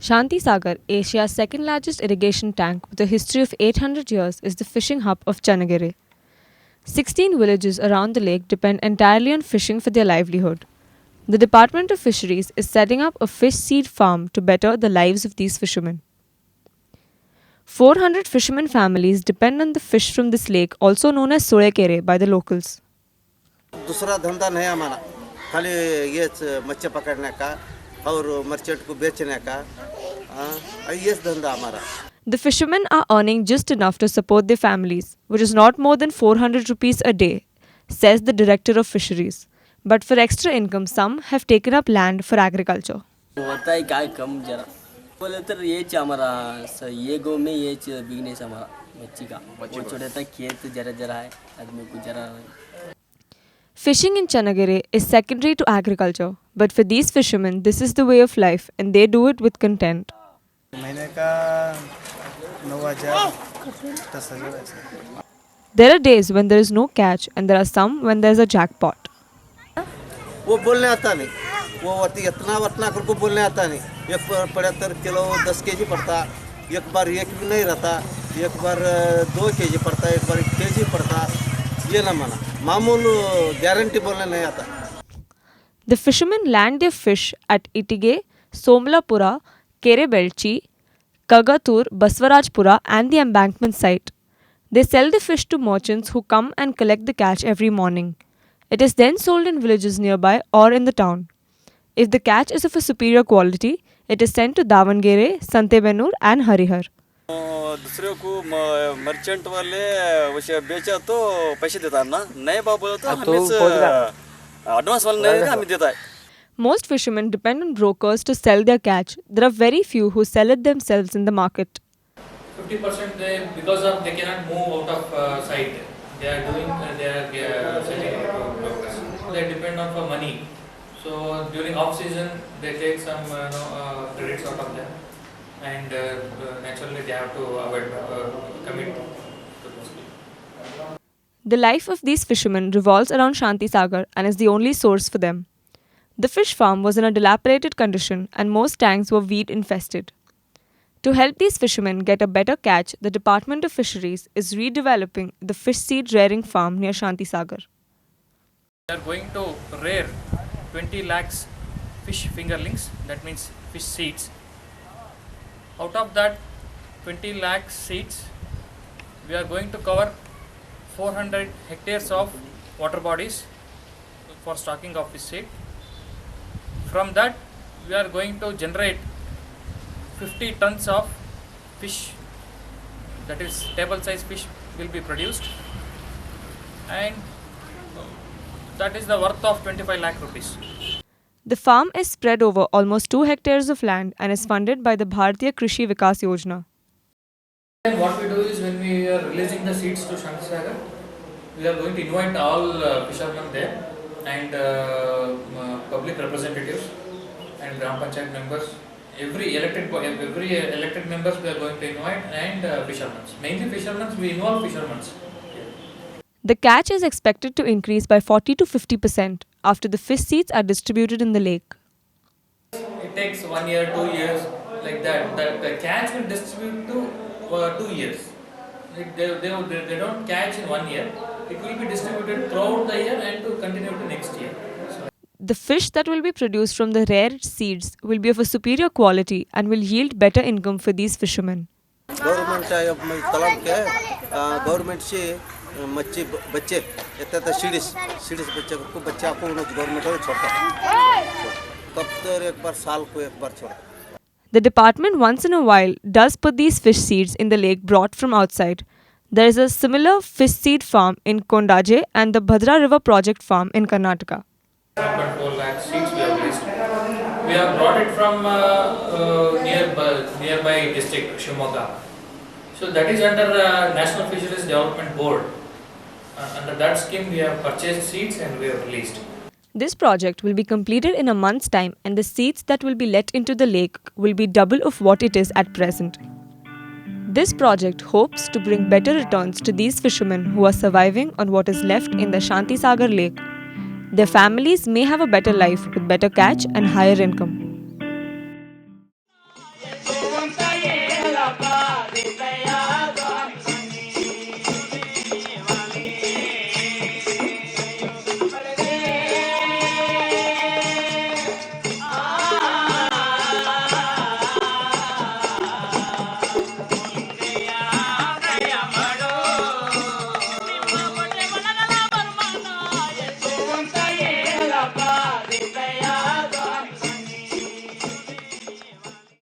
Shanti Sagar, Asia's second largest irrigation tank with a history of 800 years, is the fishing hub of Chanagere. 16 villages around the lake depend entirely on fishing for their livelihood. The Department of Fisheries is setting up a fish seed farm to better the lives of these fishermen. 400 fishermen families depend on the fish from this lake, also known as Solekere by the locals. दूसरा धंधा नहीं हमारा, खाली ये मच्छी पकड़ने का और मर्चेंट को बेचने का, ये धंधा हमारा. The fishermen are earning just enough to support their families, which is not more than 400 rupees a day, says the director of fisheries. But for extra income, some have taken up land for agriculture. होता है क्या कम जरा बोले तो ये हमारा ये गाँव में ये बिजनेस हमारा मच्छी का वो छोटा सा खेत जरा जरा है आदमी को जरा. Fishing in Chanagere is secondary to agriculture, but for these fishermen, this is the way of life and they do it with content. महीने का 9,000 10,000 ऐसा. There are days when there is no catch and there are some when there is a jackpot. वो बोलने आता नहीं, वो इतना करके बोलने आता नहीं. एक बार 75 किलो 10 केजी पड़ता, एक बार एक भी नहीं रहता, एक बार 2 केजी पड़ता, एक बार 1 केजी पड़ता. ये ना माना मामूल गारंटी बोलने नहीं आता. The fishermen land their fish at Itige, Somlapura, Kerebelchi, Kagatur, Baswarajpura and the embankment site. They sell the fish to merchants who come and collect the catch every morning. It is then sold in villages nearby or in the town. If the catch is of a superior quality, it is sent to Davangere, Santebenur and Harihar. दूसरे को merchant वाले उसे बेचा तो पैसे देता ना नए बाबू तो हमें एडवांस वाला नहीं हमें देता है. Most fishermen depend on brokers to sell their catch. There are very few who sell it themselves in the market. 50% because of they cannot move out of site. They are doing they are selling brokers. They depend on for money. So during off season they take some credits out of them, and naturally they have to avoid commit to this. The life of these fishermen revolves around Shanti Sagar and is the only source for them. The fish farm was in a dilapidated condition and most tanks were weed infested. To help these fishermen get a better catch, the Department of Fisheries is redeveloping the fish seed rearing farm near Shanti Sagar. We are going to rear 20 lakhs fish fingerlings, that means fish seeds. Out of that 20 lakhs seeds, we are going to cover 400 hectares of water bodies for stocking of fish seed. From that, we are going to generate 50 tons of fish, that is table size fish will be produced, and that is the worth of 25 lakh rupees. The farm is spread over almost 2 hectares of land and is funded by the Bharatiya Krishi Vikas Yojana. And what we do is when we are releasing the seeds to Shanti Sagar, we are going to invite all fishermen there and public representatives and Gram Panchayat members. Every elected members we are going to invite, and fishermen. Mainly fishermen, we involve fishermen. The catch is expected to increase by 40 to 50% after the fish seeds are distributed in the lake. It takes 1 year, 2 years, like that. The catch will distribute to 2 years. They don't catch in 1 year. It will be distributed throughout the year and to continue to next year. So The fish that will be produced from the rare seeds will be of a superior quality and will yield better income for these fishermen. Government तलाब के government से मच्छी बच्चे इतना तो सीडीस बच्चे को बच्चे आपको गवर्नमेंट छोड़ता कब तो एक बार साल को एक बार छोड़ता. The department once in a while does put these fish seeds in the lake brought from outside. There is a similar fish seed farm in Kondaje and the Bhadra River Project farm in Karnataka. 1.4 lakh seeds we have placed. We have brought it from nearby district, Shimoga. So that is under National Fisheries Development Board. Under that scheme we have purchased seeds and we have released. This project will be completed in a month's time and the seeds that will be let into the lake will be double of what it is at present. This project hopes to bring better returns to these fishermen who are surviving on what is left in the Shanti Sagar lake. Their families may have a better life with better catch and higher income.